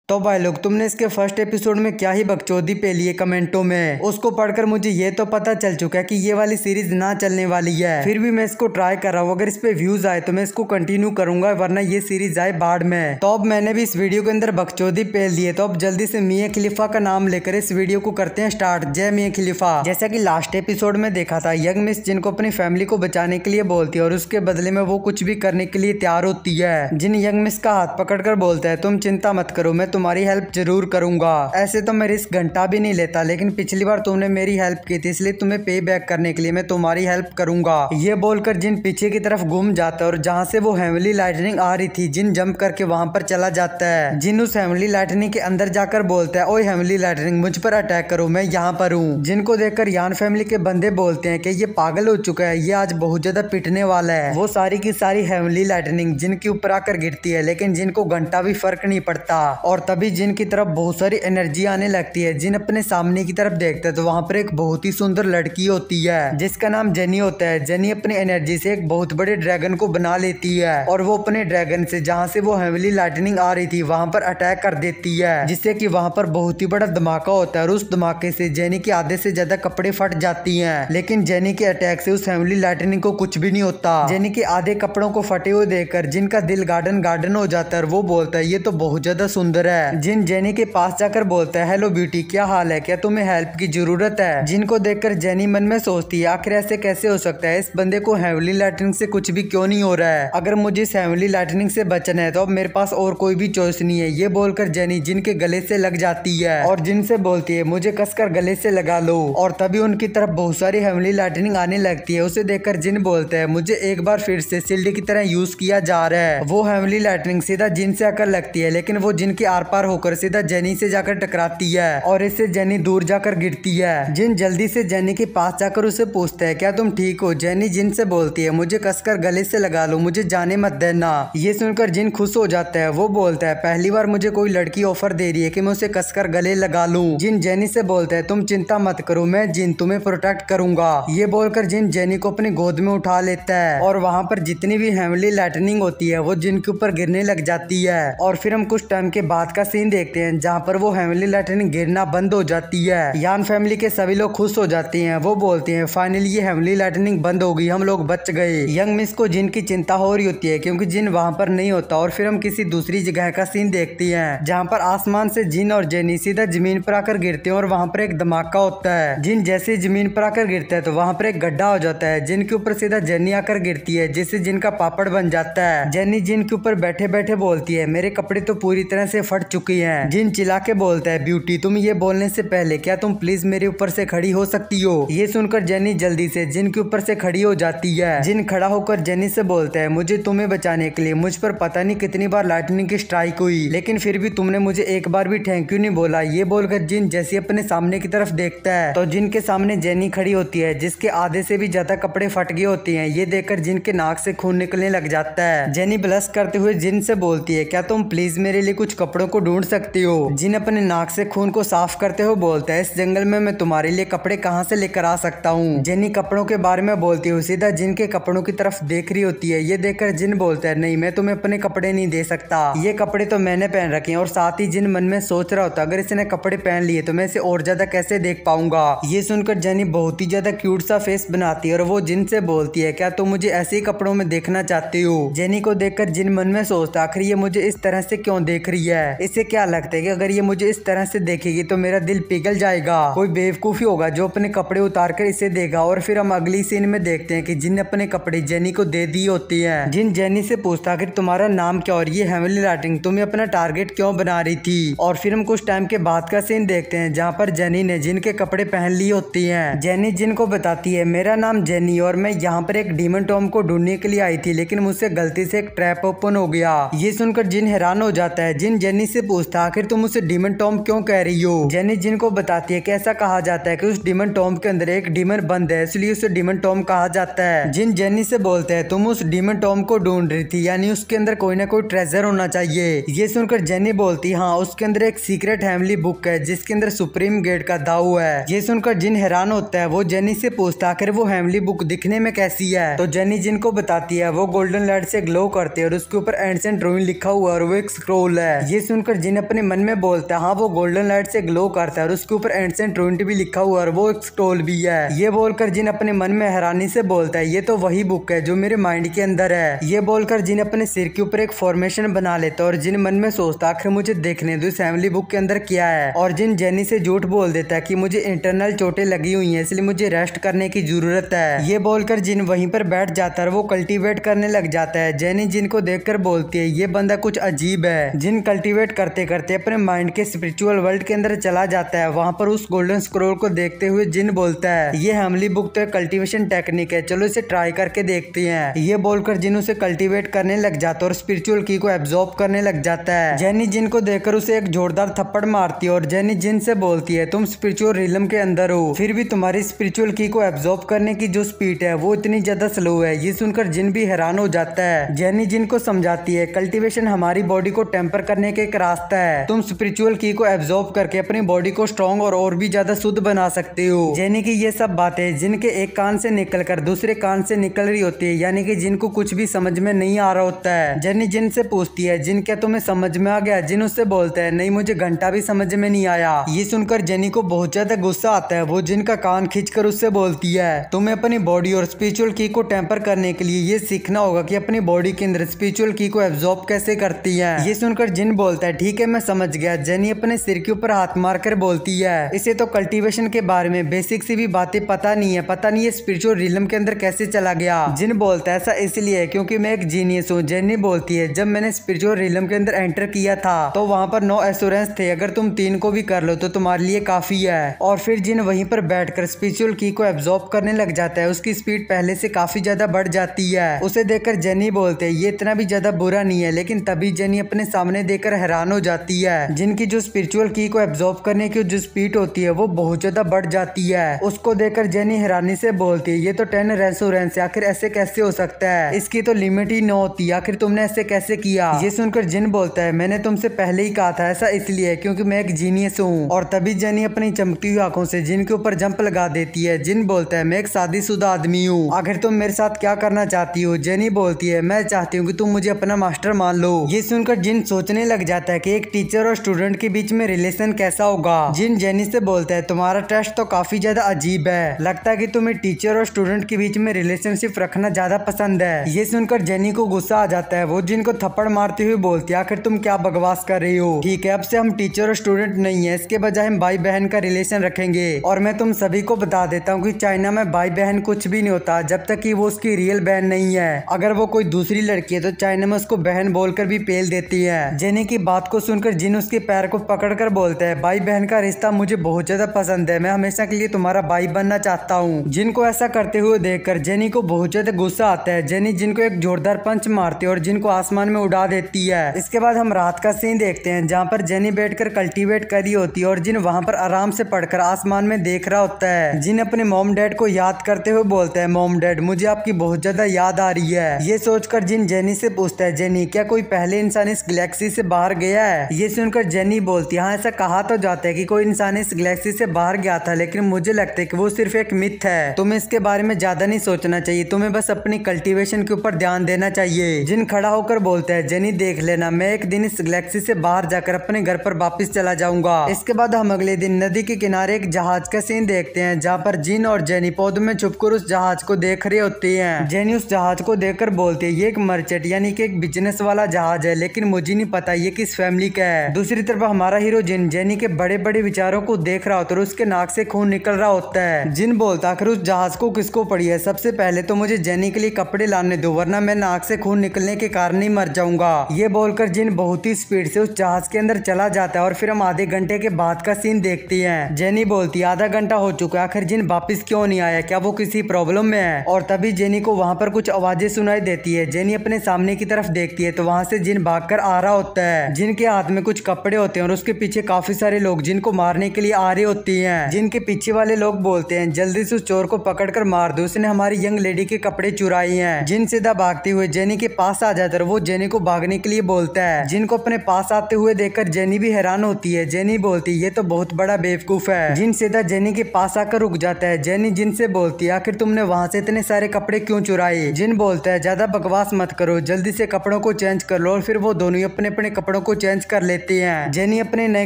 तो भाई लोग, तुमने इसके फर्स्ट एपिसोड में क्या ही बकचोदी पे लिए कमेंटों में। उसको पढ़कर मुझे ये तो पता चल चुका है कि ये वाली सीरीज ना चलने वाली है। फिर भी मैं इसको ट्राई कर रहा हूँ। अगर इस पे व्यूज आए तो मैं इसको कंटिन्यू करूंगा, वरना ये सीरीज आए बाढ़ में। तो अब मैंने भी इस वीडियो के अंदर बकचोदी पेल लिए, तो अब जल्दी से मियां खलीफा का नाम लेकर इस वीडियो को करते हैं स्टार्ट। जय मियां खलीफा। जैसा की लास्ट एपिसोड में देखा था, यंग मिस जिन को अपनी फैमिली को बचाने के लिए बोलती है और उसके बदले में वो कुछ भी करने के लिए तैयार होती है। जिन यंग मिस का हाथ पकड़कर बोलता है, तुम चिंता मत करो, मैं तुम्हारी हेल्प जरूर करूंगा। ऐसे तो मैं रिस्क घंटा भी नहीं लेता, लेकिन पिछली बार तुमने मेरी हेल्प की थी, इसलिए तुम्हें पे बैक करने के लिए मैं तुम्हारी हेल्प करूंगा। ये बोलकर जिन पीछे की तरफ घूम जाता है और जहाँ से वो हेवनली लाइटनिंग आ रही थी, जिन जंप करके वहां पर चला जाता है। जिन उस हेवनली लाइटनिंग के अंदर जाकर बोलता है, ओए हेवनली लाइटनिंग, मुझ पर अटैक करो, मैं यहाँ पर हूँ। जिनको देखकर यान फैमिली के बंदे बोलते हैं कि ये पागल हो चुका है, ये आज बहुत ज्यादा पिटने वाला है। वो सारी की सारी हेवनली लाइटनिंग जिनके ऊपर आकर गिरती है, लेकिन जिनको घंटा भी फर्क नहीं पड़ता। और तभी जिन की तरफ बहुत सारी एनर्जी आने लगती है। जिन अपने सामने की तरफ देखता है तो वहां पर एक बहुत ही सुंदर लड़की होती है, जिसका नाम जेनी होता है। जेनी अपनी एनर्जी से एक बहुत बड़े ड्रैगन को बना लेती है और वो अपने ड्रैगन से जहाँ से वो हेवनली लाइटनिंग आ रही थी वहां पर अटैक कर देती है, जिससे कि वहां पर बहुत ही बड़ा धमाका होता है। और उस धमाके से जेनी के आधे से ज्यादा कपड़े फट जाती हैं, लेकिन जेनी के अटैक से उस हेवनली लाइटनिंग को कुछ भी नहीं होता। जेनी के आधे कपड़ों को फटे हुए देखकर जिनका दिल गार्डन गार्डन हो जाता है और वो बोलता है, ये तो बहुत ज्यादा सुंदर है। जिन जेनी के पास जाकर बोलता है, हेलो ब्यूटी, क्या हाल है, क्या तुम्हें हेल्प की जरूरत है। जिनको देखकर जेनी मन में सोचती है, आखिर ऐसे कैसे हो सकता है, इस बंदे को हेवनली लाइटनिंग से कुछ भी क्यों नहीं हो रहा है। अगर मुझे इस हेवनली लाइटनिंग से बचना है तो अब मेरे पास और कोई भी चॉइस नहीं है। ये बोलकर जेनी जिन के गले से लग जाती है और जिन से बोलती है, मुझे कसकर गले से लगा लो। और तभी उनकी तरफ बहुत सारी हेवनली लाइटनिंग आने लगती है। उसे देखकर जिन बोलता है, मुझे एक बार फिर से शिल्ड की तरह यूज किया जा रहा है। वो हेवनली लाइटनिंग सीधा जिन से आकर लगती है, लेकिन वो जिन के आर पार होकर सीधा जेनी से जाकर टकराती है और इससे जेनी दूर जाकर गिरती है। जिन जल्दी से जेनी के पास जाकर उसे पूछता है, क्या तुम ठीक हो। जेनी जिन से बोलती है, मुझे कसकर गले से लगा लो, मुझे जाने मत देना। ये सुनकर जिन खुश हो जाता है। वो बोलता है, पहली बार मुझे कोई लड़की ऑफर दे रही है कि मैं उसे कसकर गले लगा लूं। जिन जेनी से बोलता है, तुम चिंता मत करो, मैं जिन तुम्हें प्रोटेक्ट करूंगा। ये बोलकर जिन जेनी को अपनी गोद में उठा लेता है और वहां पर जितनी भी हेवनली लाइटनिंग होती है वो जिन के ऊपर गिरने लग जाती है। और फिर हम कुछ टाइम के बाद का सीन देखते हैं जहाँ पर वो हेवनली लाइटनिंग गिरना बंद हो जाती है। यान फैमिली के सभी लोग खुश हो जाते हैं। वो बोलते हैं, फाइनली ये हेवनली लाइटनिंग बंद हो गई, हम लोग बच गए। यंग मिस को जिन की चिंता हो रही होती है क्योंकि जिन वहां पर नहीं होता। और फिर हम किसी दूसरी जगह का सीन देखते हैं जहाँ पर आसमान से जिन और जेनी सीधा जमीन पर आकर गिरते हैं और वहां पर एक धमाका होता है। जिन जैसे जमीन पर आकर गिरता है तो वहां पर एक गड्ढा हो जाता है, जिनके ऊपर सीधा जेनी आकर गिरती है, जिससे जिनका पापड़ बन जाता है। जेनी जिन के ऊपर बैठे बैठे बोलती है, मेरे कपड़े तो पूरी तरह से फट चुके हैं। जिन चिल्ला के बोलता है, ब्यूटी, तुम ये बोलने से पहले क्या तुम प्लीज मेरे ऊपर से खड़ी हो सकती हो। ये सुनकर जेनी जल्दी से जिन के ऊपर से खड़ी हो जाती है। जिन खड़ा होकर जेनी से बोलता है, मुझे तुम्हें बचाने के लिए मुझ पर पता नहीं कितनी बार लाइटनिंग की स्ट्राइक हुई, लेकिन फिर भी तुमने मुझे एक बार भी थैंक यू नहीं बोला। ये बोलकर जिन जैसे अपने सामने की तरफ देखता है तो जिन के सामने जेनी खड़ी होती है, जिसके आधे से भी ज्यादा कपड़े फट गए होते हैं। ये देखकर जिन के नाक से खून निकलने लग जाता है। जेनी ब्लश करते हुए जिन से बोलती है, क्या तुम प्लीज मेरे लिए कुछ कपड़ों को ढूंढ सकती हो। जिन अपने नाक से खून को साफ करते हुए बोलता है, इस जंगल में मैं तुम्हारे लिए कपड़े कहाँ से लेकर आ सकता हूँ। जेनी कपड़ों के बारे में बोलती है, सीधा जिन के कपड़ों की तरफ देख रही होती है। ये देखकर जिन बोलता है, नहीं, मैं तुम्हें अपने कपड़े नहीं दे सकता, ये कपड़े तो मैंने पहन रखे हैं। और साथ ही जिन मन में सोच रहा होता, अगर इसने कपड़े पहन लिए तो मैं इसे और ज्यादा कैसे देख पाऊंगा। ये सुनकर जेनी बहुत ही ज्यादा क्यूट सा फेस बनाती है और वो जिन से बोलती है, क्या तुम मुझे ऐसे ही कपड़ों में देखना चाहती हो। जेनी को देखकर जिन मन में सोचता, आखिर ये मुझे इस तरह से क्यों देख रही है। इसे क्या लगता है कि अगर ये मुझे इस तरह से देखेगी तो मेरा दिल पिघल जाएगा। कोई बेवकूफी होगा जो अपने कपड़े उतार कर इसे देगा। और फिर हम अगली सीन में देखते हैं कि जिन अपने कपड़े जेनी को दे दिए होती है। जिन जेनी से पूछता कि तुम्हारा नाम क्या और ये हेवनली लाइटनिंग तुम्हें अपना टारगेट क्यों बना रही थी। और फिर हम कुछ टाइम के बाद का सीन देखते हैं जहाँ पर जेनी ने जिन के कपड़े पहन लिए होती है। जेनी जिन को बताती है, मेरा नाम जेनी और मैं यहाँ पर एक डीमन टॉम को ढूंढने के लिए आई थी, लेकिन मुझसे गलती से एक ट्रैप ओपन हो गया। ये सुनकर जिन हैरान हो जाता है। जिन जेनी से पूछता, आखिर तुम उसे डीमन टॉम क्यों कह रही हो। जेनी जिन को बताती है कि ऐसा कहा जाता है कि उस डीमन टॉम के अंदर एक डीमन बंद है, इसलिए उसे डीमन टॉम कहा जाता है। जिन जेनी से बोलते हैं, तुम उस डीमन टॉम को ढूंढ रही थी, यानी उसके अंदर कोई ना कोई ट्रेजर होना चाहिए। ये सुनकर जेनी बोलती, हाँ, उसके अंदर एक सीक्रेट हेवनली बुक है जिसके अंदर सुप्रीम गेट का दाऊ है। ये सुनकर जिन हैरान होता है। वो जेनी से पूछता, आखिर वो हेवनली बुक दिखने में कैसी है। तो जेनी जिन को बताती है, वो गोल्डन लाइट से ग्लो करती है और उसके ऊपर एंशिएंट रूइन लिखा हुआ और वो एक स्क्रॉल है। ये सुनकर जिन अपने मन में बोलता है हाँ वो गोल्डन लाइट से ग्लो करता है और उसके ऊपर एंशिएंट रुइंस भी लिखा हुआ है और वो एक स्क्रॉल भी है। ये बोलकर जिन अपने मन में हैरानी से बोलता है ये तो वही बुक है जो मेरे माइंड के अंदर है। ये बोलकर जिन अपने सिर के ऊपर एक फॉर्मेशन बना लेता है और जिन मन में सोचता आखिर मुझे देखने दो इस फैमिली बुक के अंदर क्या है। और जिन जेनी से झूठ बोल देता है कि मुझे इंटरनल चोटें लगी हुई हैं इसलिए मुझे रेस्ट करने की जरूरत है। ये बोलकर जिन वहीं पर बैठ जाता है और वो कल्टीवेट करने लग जाता है। जेनी जिन को देखकर बोलती है ये बंदा कुछ अजीब है। जिन कल्टीवेट करते करते अपने माइंड के स्पिरिचुअल वर्ल्ड के अंदर चला जाता है। वहाँ पर उस गोल्डन स्क्रोल को देखते हुए जिन बोलता है ये फैमिली बुक तो एक कल्टीवेशन टेक्निक है, चलो इसे ट्राई करके देखते हैं। ये बोलकर जिन उसे कल्टीवेट करने लग जाता है और स्पिरिचुअल की को एब्जॉर्ब करने लग जाता है। जेनी जिन को देखकर उसे एक जोरदार थप्पड़ मारती है और जेनी जिन से बोलती है तुम स्पिरिचुअल रिलम के अंदर हो फिर भी तुम्हारी स्पिरिचुअल की को एब्जॉर्ब करने की जो स्पीड है वो इतनी ज्यादा स्लो है। ये सुनकर जिन भी हैरान हो जाता है। जेनी जिन को समझाती है कल्टीवेशन हमारी बॉडी को टेम्पर करने का एक रास्ता है, तुम स्पिरिचुअल की को एब्जॉर्ब करके अपनी बॉडी को स्ट्रॉन्ग और भी ज्यादा शुद्ध बना सकते हो। जेनी की ये सब बातें जिनके एक कान से निकलकर दूसरे कान से निकल रही होती है, यानी कि जिनको कुछ भी समझ में नहीं आ रहा होता है। जेनी जिन से पूछती है जिन क्या तुम्हें समझ में आ गया? जिन उससे बोलता है नहीं मुझे घंटा भी समझ में नहीं आया। ये सुनकर जेनी को बहुत ज्यादा गुस्सा आता है। वो जिन का कान खींचकर उससे बोलती है तुम्हें अपनी बॉडी और स्पिरिचुअल की को टेम्पर करने के लिए ये सीखना होगा कि अपनी बॉडी के अंदर स्पिरिचुअल की को एब्जॉर्ब कैसे करती है। ये सुनकर जिन बोलता है ठीक है मैं समझ गया। जेनी अपने सिर के ऊपर हाथ मारकर बोलती है इसे तो कल्टीवेशन के बारे में बेसिक सी भी बातें पता नहीं है, पता नहीं ये स्पिरिचुअल रिलम के अंदर कैसे चला गया। जिन बोलता है ऐसा इसलिए है क्योंकि मैं एक जीनियस हूँ। जेनी बोलती है जब मैंने स्पिरिचुअल रिलम के अंदर एंटर किया था तो वहाँ पर नो एश्योरेंस थे, अगर तुम 3 को भी कर लो तो तुम्हारे लिए काफी है। और फिर जिन वहीं पर बैठकर स्पिरिचुअल की को एब्जॉर्ब करने लग जाता है। उसकी स्पीड पहले से काफी ज्यादा बढ़ जाती है। उसे देखकर जेनी बोलते है ये इतना भी ज्यादा बुरा नहीं है, लेकिन तभी जेनी अपने सामने देखकर हैरान हो जाती है। जिनकी जो स्पिरिचुअल की को एब्जॉर्ब करने की जो स्पीड होती है वो बहुत ज्यादा बढ़ जाती है। उसको देखकर जेनी हैरानी से बोलती है ये तो 10 रेसोरेंस है, आखिर ऐसे कैसे हो सकता है, इसकी तो लिमिट ही न होती, आखिर तुमने ऐसे कैसे किया। ये सुनकर जिन बोलता है मैंने तुमसे पहले ही कहा था ऐसा इसलिए क्योंकि मैं एक जीनियस हूँ। और तभी जेनी अपनी चमकती हुई आंखों से जिन के ऊपर जंप लगा देती है। जिन बोलता है मैं एक शादीशुदा आदमी हूँ, आखिर तुम मेरे साथ क्या करना चाहती हो। जेनी बोलती है मैं चाहती हूँ कि तुम मुझे अपना मास्टर मान लो। ये सुनकर जिन सोचने लग जाता है कि एक टीचर और स्टूडेंट के बीच में रिलेशन कैसा होगा। जिन जेनी से बोलता है तुम्हारा टेस्ट तो काफी ज्यादा अजीब है, लगता है कि तुम्हें टीचर और स्टूडेंट के बीच में रिलेशनशिप रखना ज्यादा पसंद है। ये सुनकर जेनी को गुस्सा आ जाता है। वो जिन को थप्पड़ मारते हुए बोलती है आखिर तुम क्या बकवास कर रही हो, ठीक है अब से हम टीचर और स्टूडेंट नहीं है, इसके बजाय हम भाई बहन का रिलेशन रखेंगे। और मैं तुम सभी को बता देता हूँ कि चाइना में भाई बहन कुछ भी नहीं होता जब तक कि वो उसकी रियल बहन नहीं है। अगर वो कोई दूसरी लड़की है तो चाइना में उसको बहन बोलकर भी पेल देती है। जेनी की बात को सुनकर जिन उसके पैर को पकड़कर बोलता है भाई बहन का रिश्ता मुझे बहुत ज्यादा पसंद है, मैं हमेशा के लिए तुम्हारा भाई बनना चाहता हूँ। जिन को ऐसा करते हुए देखकर जेनी को बहुत ज्यादा गुस्सा आता है। जेनी जिन को एक जोरदार पंच मारती है और जिन को आसमान में उड़ा देती है। इसके बाद हम रात का सीन देखते हैं जहाँ पर जेनी बैठकर कल्टीवेट कर रही होती है और जिन वहाँ पर आराम से पढ़कर आसमान में देख रहा होता है। जिन अपने मॉम डैड को याद करते हुए बोलता है मॉम डैड मुझे आपकी बहुत ज्यादा याद आ रही है। ये सोचकर जिन जेनी से पूछता है जेनी क्या कोई पहले इंसान इस गैलेक्सी से बाहर गया है। ये सुनकर जेनी बोलती है हाँ ऐसा कहा तो जाता है कि कोई इंसान इस गैलेक्सी से बाहर गया था, लेकिन मुझे लगता है कि वो सिर्फ एक मिथ है, तुम्हें इसके बारे में ज्यादा नहीं सोचना चाहिए, तुम्हें बस अपनी कल्टीवेशन के ऊपर ध्यान देना चाहिए। जिन खड़ा होकर बोलता है जेनी देख लेना मैं एक दिन इस गैलेक्सी से बाहर जाकर अपने घर पर वापस चला जाऊंगा। इसके बाद हम अगले दिन नदी के किनारे एक जहाज का सीन देखते हैं जहाँ पर जिन और जेनी पौधों में छुपकर उस जहाज को देख रहे होते हैं। जेनी उस जहाज को देखकर बोलती है ये एक मर्चेंट यानी कि एक बिजनेस वाला जहाज है, लेकिन मुझे नहीं पता ये किस फैमिली का है। दूसरी तरफ हमारा हीरो जिन जेनी के बड़े बड़े विचारों को देख रहा होता है और उसके नाक से खून निकल रहा होता है। जिन बोलता आखिर उस जहाज को किसको पड़ी है, सबसे पहले तो मुझे जेनी के लिए कपड़े लाने दो वरना मैं नाक से खून निकलने के कारण ही मर जाऊंगा। ये बोलकर जिन बहुत ही स्पीड से उस जहाज के अंदर चला जाता है और फिर हम आधे घंटे के बाद का सीन देखते हैं। जेनी बोलती है आधा घंटा हो चुका है, आखिर जिन वापिस क्यों नहीं आया, क्या वो किसी प्रॉब्लम में है। और तभी जेनी को वहाँ पर कुछ आवाजें सुनाई देती है। जेनी अपने सामने की तरफ देखती है तो वहाँ से जिन भागकर आ रहा होता है। जिनके हाथ में कुछ कपड़े होते हैं और उसके पीछे काफी सारे लोग जिनको मारने के लिए आ रहे होते हैं। जिनके पीछे वाले लोग बोलते हैं जल्दी से उस चोर को पकड़कर मार दो, उसने हमारी यंग लेडी के कपड़े चुराए हैं। जिन सीधा भागते हुए जेनी के पास आ जाता है, वो जेनी को भागने के लिए बोलता है। जिनको अपने पास आते हुए देखकर जेनी भी हैरान होती है। जेनी बोलती है ये तो बहुत बड़ा बेवकूफ है। जिन सीधा जेनी के पास आकर रुक जाता है। जेनी जिन से बोलती है आखिर तुमने वहाँ से इतने सारे कपड़े क्यों चुराए। जिन बोलता है ज्यादा बकवास मत करो, जल्दी से कपड़ों को चेंज कर लो। और फिर वो दोनों अपने अपने कपड़ों को चेंज कर लेते हैं। जेनी अपने नए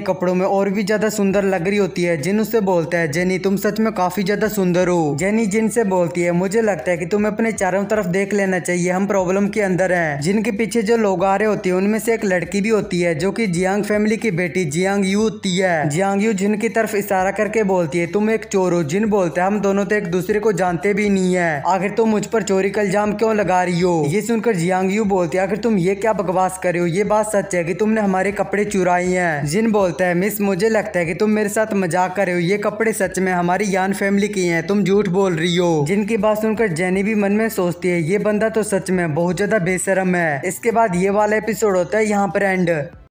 कपड़ों में और भी ज्यादा सुंदर लग रही होती है। जिन उससे बोलता है जेनी तुम सच में काफी ज्यादा सुंदर हो। जेनी जिन से बोलती है मुझे लगता है कि तुम्हें अपने चारों तरफ देख लेना चाहिए, हम प्रॉब्लम के अंदर हैं। जिनके पीछे जो लोग आ रहे होते हैं उनमें से एक लड़की भी होती है जो कि जियांग फैमिली की बेटी जियांग यू होती है। जियांग यू जिन की तरफ इशारा करके बोलती है तुम एक चोर हो। जिन बोलता है हम दोनों तो एक दूसरे को जानते भी नहीं है, आखिर तुम मुझ पर चोरी का इल्जाम क्यों लगा रही हो। ये सुनकर जियांग यू बोलती है आखिर तुम ये क्या बकवास कर रहे हो, ये बात सच है कि तुमने हमारे कपड़े चुराए हैं। जिन बोलता है मिस मुझे लगता है कि तुम मेरे साथ मजाक कर रहे हो, ये कपड़े सच में हमारी यान फैमिली की हैं, तुम झूठ बोल रही हो। जिनकी बात सुनकर जेनी भी मन में सोचती है ये बंदा तो सच में बहुत ज्यादा बेशरम है। इसके बाद ये वाला एपिसोड होता है यहाँ पर एंड।